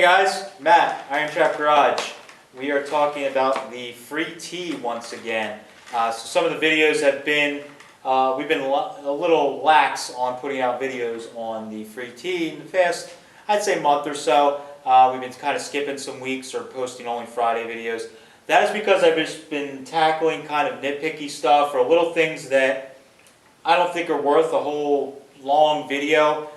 guys, Matt, IronTrap Garage. We are talking about the free tee once again. So some of the videos have been, we've been a little lax on putting out videos on the free tee in the past, I'd say month or so. We've been kind of skipping some weeks or posting only Friday videos. That is because I've just been tackling kind of nitpicky stuff or little things that I don't think are worth a whole long video.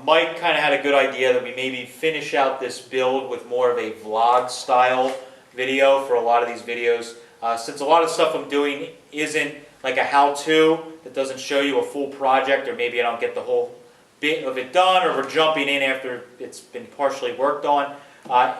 Mike kind of had a good idea that we maybe finish out this build with more of a vlog style video for a lot of these videos. Since a lot of stuff I'm doing isn't like a how-to that doesn't show you a full project, or maybe I don't get the whole bit of it done, or we're jumping in after it's been partially worked on,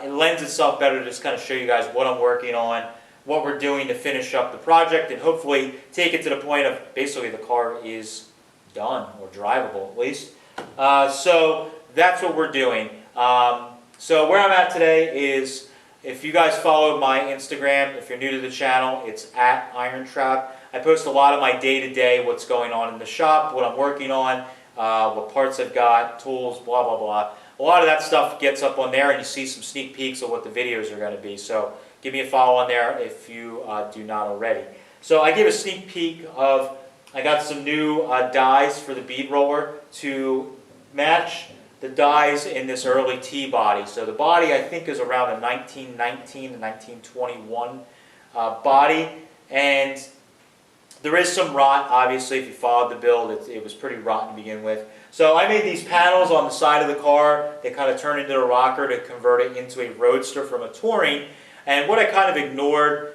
it lends itself better to just kind of show you guys what I'm working on, what we're doing to finish up the project, and hopefully take it to the point of basically the car is done, or drivable at least. So that's what we're doing. So where I'm at today is, if you guys follow my Instagram, if you're new to the channel, it's at IronTrap. I post a lot of my day-to-day, what's going on in the shop, what I'm working on, what parts I've got, tools, blah, blah, blah. A lot of that stuff gets up on there, and you see some sneak peeks of what the videos are going to be. So give me a follow on there if you do not already. So I gave a sneak peek of, I got some new dies for the bead roller to match the dies in this early T body. So the body I think is around a 1919 to 1921 body, and there is some rot, obviously. If you followed the build, it was pretty rotten to begin with. So I made these panels on the side of the car. They kind of turn into a rocker to convert it into a roadster from a touring. And what I kind of ignored,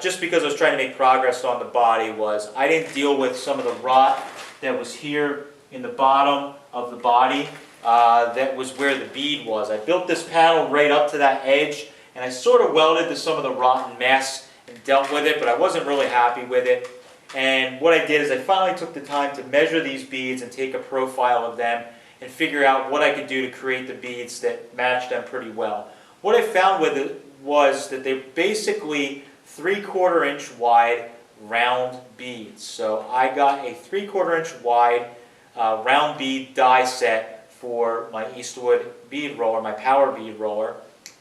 just because I was trying to make progress on the body, was I didn't deal with some of the rot that was here in the bottom of the body. That was where the bead was. I built this panel right up to that edge, and I sort of welded to some of the rotten mess and dealt with it, but I wasn't really happy with it. And what I did is I finally took the time to measure these beads and take a profile of them and figure out what I could do to create the beads that matched them pretty well. What I found with it was that they're basically 3/4 inch wide round beads. So I got a 3/4 inch wide round bead die set for my Eastwood bead roller, my power bead roller.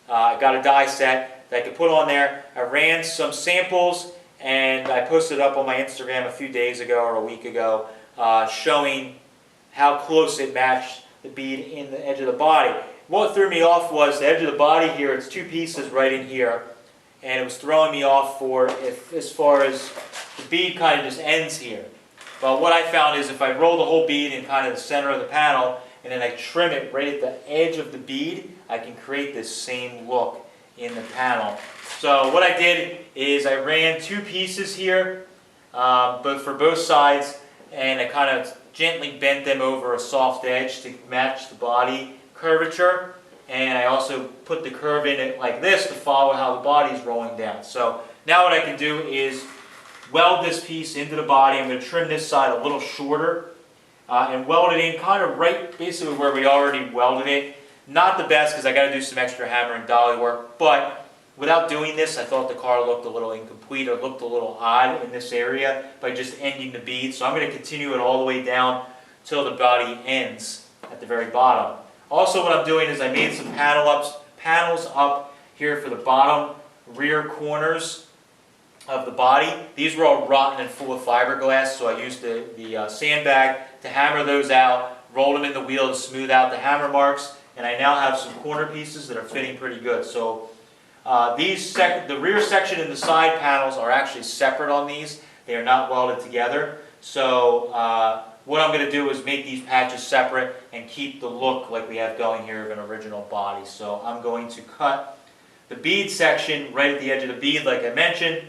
I got a die set that I could put on there. I ran some samples, and I posted up on my Instagram a few days ago or a week ago, showing how close it matched the bead in the edge of the body. What threw me off was the edge of the body here. It's two pieces right in here, and it was throwing me off as far as the bead kind of just ends here. But what I found is if I roll the whole bead in kind of the center of the panel, and then I trim it right at the edge of the bead, I can create this same look in the panel. So what I did is I ran two pieces here, but for both sides, and I kind of gently bent them over a soft edge to match the body curvature, and I also put the curve in it like this to follow how the body is rolling down. So now what I can do is weld this piece into the body. I'm going to trim this side a little shorter and weld it in kind of right basically where we already welded it. Not the best because I got to do some extra hammer and dolly work, but without doing this, I thought the car looked a little incomplete or looked a little odd in this area by just ending the bead. So I'm going to continue it all the way down till the body ends at the very bottom. Also, what I'm doing is I made some panels up here for the bottom rear corners of the body. These were all rotten and full of fiberglass, so I used the sandbag to hammer those out, rolled them in the wheel to smooth out the hammer marks, and I now have some corner pieces that are fitting pretty good. So the rear section and the side panels are actually separate on these. They are not welded together. So what I'm going to do is make these patches separate and keep the look like we have going here of an original body. So I'm going to cut the bead section right at the edge of the bead like I mentioned,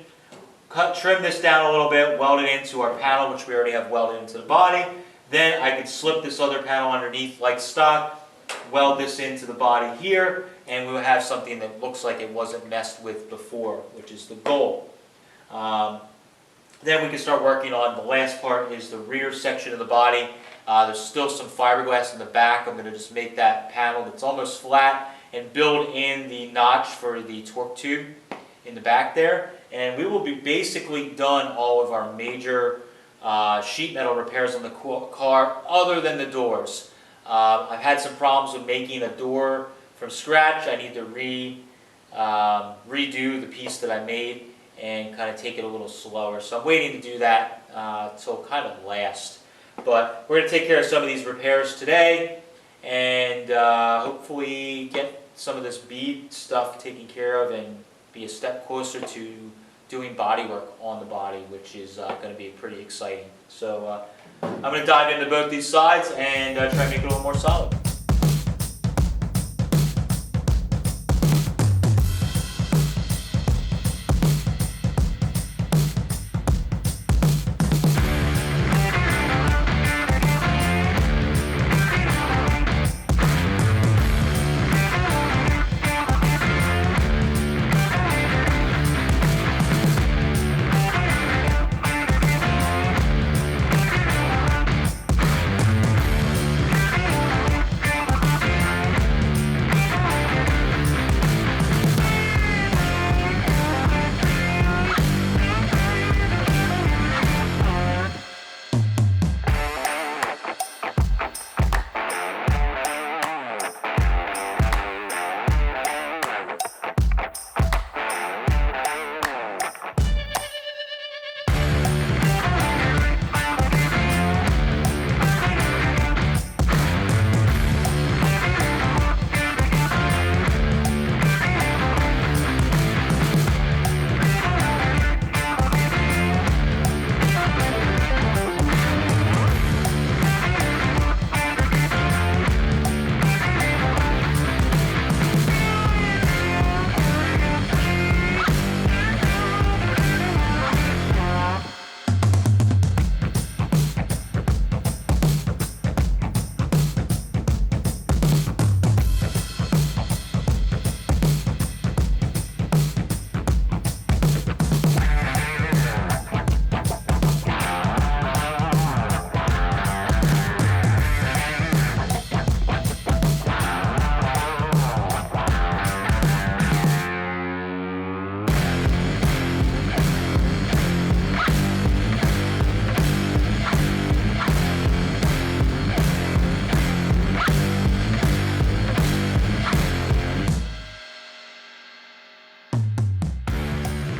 trim this down a little bit, weld it into our panel which we already have welded into the body. Then I could slip this other panel underneath like stock, weld this into the body here, and we'll have something that looks like it wasn't messed with before, which is the goal. Then we can start working on the last part, is the rear section of the body. There's still some fiberglass in the back. I'm going to just make that panel that's almost flat and build in the notch for the torque tube in the back there. And we will be basically done all of our major sheet metal repairs on the car other than the doors. I've had some problems with making a door from scratch. I need to redo the piece that I made and kind of take it a little slower. So I'm waiting to do that till kind of last. But we're going to take care of some of these repairs today and hopefully get some of this bead stuff taken care of and be a step closer to doing body work on the body, which is going to be pretty exciting. So I'm going to dive into both these sides and try to make it a little more solid.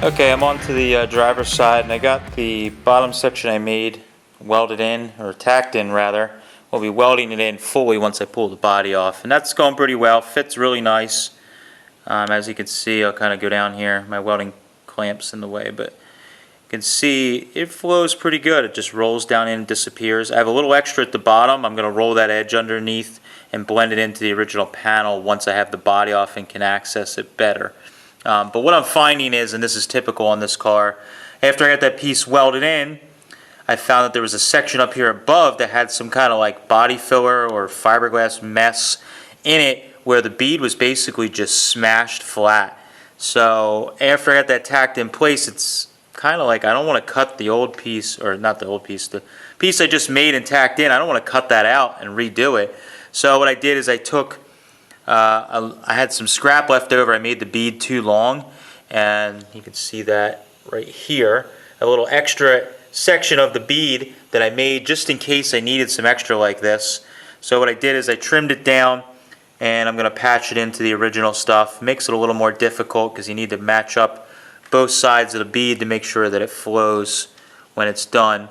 Okay, I'm on to the driver's side, and I got the bottom section I made welded in, or tacked in rather. We'll be welding it in fully once I pull the body off, and that's going pretty well. Fits really nice. As you can see, I'll kind of go down here. My welding clamp's in the way, but you can see it flows pretty good. It just rolls down in and disappears. I have a little extra at the bottom. I'm going to roll that edge underneath and blend it into the original panel once I have the body off and can access it better. But what I'm finding is, and this is typical on this car, after I got that piece welded in, I found that there was a section up here above that had some kind of like body filler or fiberglass mess in it where the bead was basically just smashed flat. So after I got that tacked in place, it's kind of like I don't want to cut the old piece, or not the old piece, the piece I just made and tacked in. I don't want to cut that out and redo it. So what I did is I took I had some scrap left over. I made the bead too long, and you can see that right here, a little extra section of the bead that I made just in case I needed some extra like this. So what I did is I trimmed it down, and I'm going to patch it into the original stuff. Makes it a little more difficult because you need to match up both sides of the bead to make sure that it flows when it's done.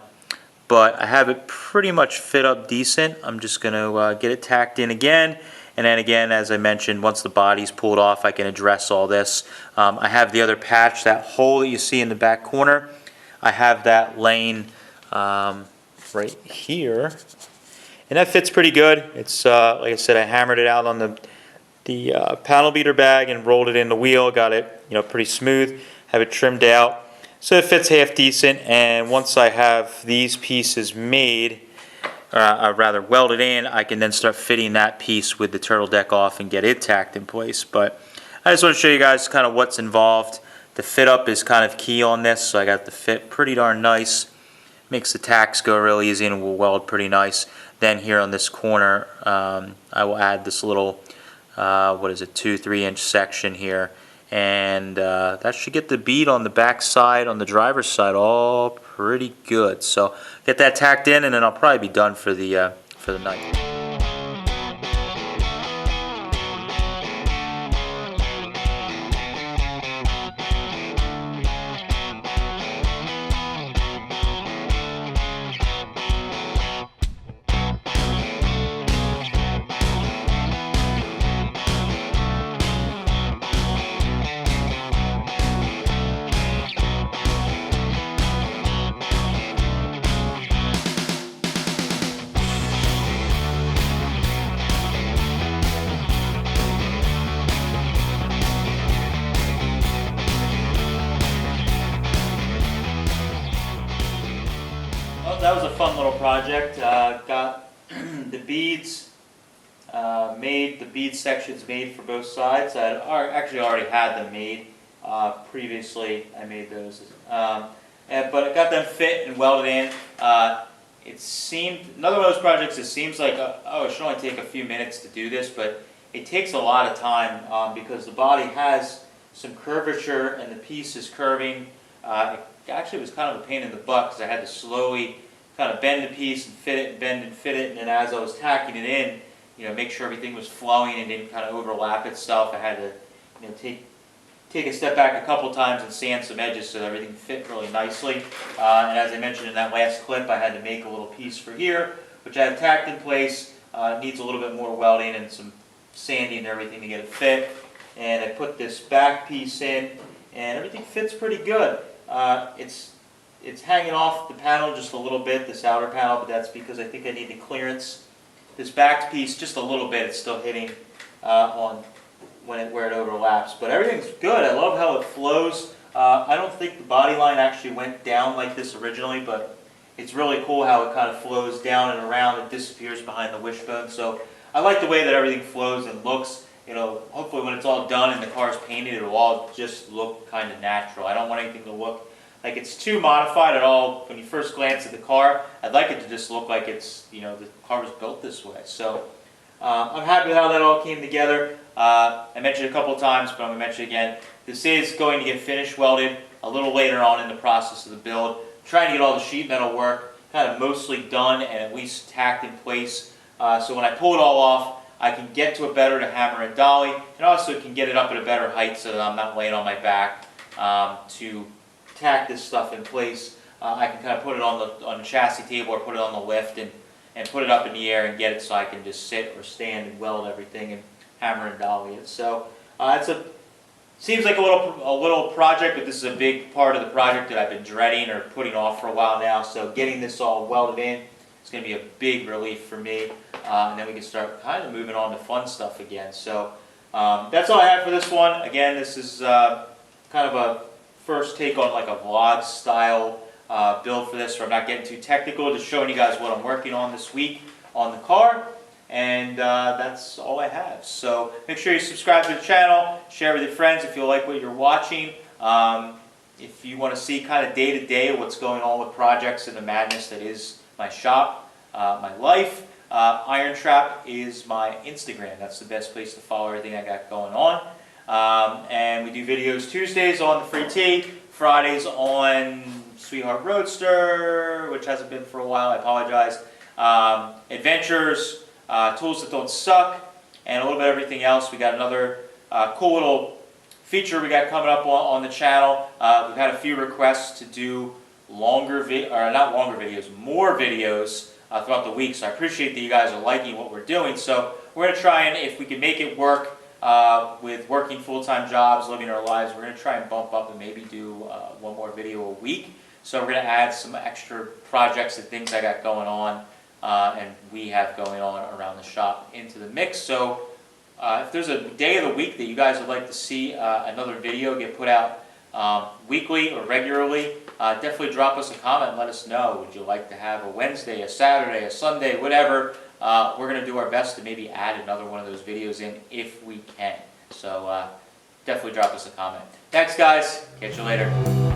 But I have it pretty much fit up decent. I'm just going to get it tacked in again. And then again, as I mentioned, once the body's pulled off, I can address all this. I have the other patch, that hole that you see in the back corner. I have that laying right here. And that fits pretty good. It's, like I said, I hammered it out on the panel beater bag and rolled it in the wheel. Got it, pretty smooth. Have it trimmed out. So it fits half decent. And once I have these pieces made, rather welded in, I can then start fitting that piece with the turtle deck off and get it tacked in place. But I just want to show you guys kind of what's involved. The fit up is kind of key on this, so I got the fit pretty darn nice. Makes the tacks go real easy and will weld pretty nice. Then here on this corner, I will add this little, 2-3 inch section here. And that should get the bead on the back side, on the driver's side, all pretty good. So get that tacked in, and then I'll probably be done for the night. that was a fun little project. Got the beads made, the bead sections made for both sides. I actually already had them made previously. I made those, but I got them fit and welded in. It seemed, another one of those projects, it seems like, oh, it should only take a few minutes to do this, but it takes a lot of time because the body has some curvature and the piece is curving. It actually was kind of a pain in the butt because I had to slowly kind of bend the piece and fit it and bend and fit it, and then as I was tacking it in, make sure everything was flowing and didn't kind of overlap itself. I had to take a step back a couple times and sand some edges so that everything fit really nicely. And as I mentioned in that last clip, I had to make a little piece for here, which I have tacked in place. It needs a little bit more welding and some sanding and everything to get it fit. And I put this back piece in, and everything fits pretty good. It's hanging off the panel just a little bit, this outer panel, but that's because I think I need the clearance. This back piece, just a little bit, it's still hitting on where it overlaps. But everything's good. I love how it flows. I don't think the body line actually went down like this originally, but it's really cool how it kind of flows down and around and disappears behind the wishbone. So I like the way that everything flows and looks. Hopefully when it's all done and the car's painted, it'll all just look kind of natural. I don't want anything to look like it's too modified at all. When you first glance at the car, I'd like it to just look like it's, the car was built this way. So I'm happy with how that all came together. I mentioned it a couple of times, but I'm going to mention it again. This is going to get finish welded a little later on in the process of the build. I'm trying to get all the sheet metal work kind of mostly done and at least tacked in place. So when I pull it all off, I can get to it better to hammer and dolly, and also can get it up at a better height so that I'm not laying on my back to tack this stuff in place. I can kind of put it on the chassis table or put it on the lift and put it up in the air and get it so I can just sit or stand and weld everything and hammer and dolly it. So seems like a little project, but this is a big part of the project that I've been dreading or putting off for a while now. So getting this all welded in, it's going to be a big relief for me, and then we can start kind of moving on to fun stuff again. So that's all I have for this one. Again, this is kind of a first take on like a vlog style build for this, where I'm not getting too technical, just showing you guys what I'm working on this week on the car, and that's all I have. So make sure you subscribe to the channel, share with your friends if you like what you're watching. If you want to see kind of day to day what's going on with projects and the madness that is my shop, my life, IronTrap is my Instagram. That's the best place to follow everything I got going on. And we do videos Tuesdays on the Free T, Fridays on Sweetheart Roadster, which hasn't been for a while, I apologize. Adventures, tools that don't suck, and a little bit of everything else. We got another cool little feature we got coming up on the channel. We've had a few requests to do more videos throughout the week, so I appreciate that you guys are liking what we're doing. So we're going to try and, if we can make it work with working full-time jobs, living our lives, we're going to try and bump up and maybe do one more video a week. So we're going to add some extra projects and things I got going on and we have going on around the shop into the mix. So if there's a day of the week that you guys would like to see another video get put out weekly or regularly, definitely drop us a comment and let us know. Would you like to have a Wednesday, a Saturday, a Sunday, whatever? We're going to do our best to maybe add another one of those videos in if we can. So definitely drop us a comment. Thanks, guys. Catch you later.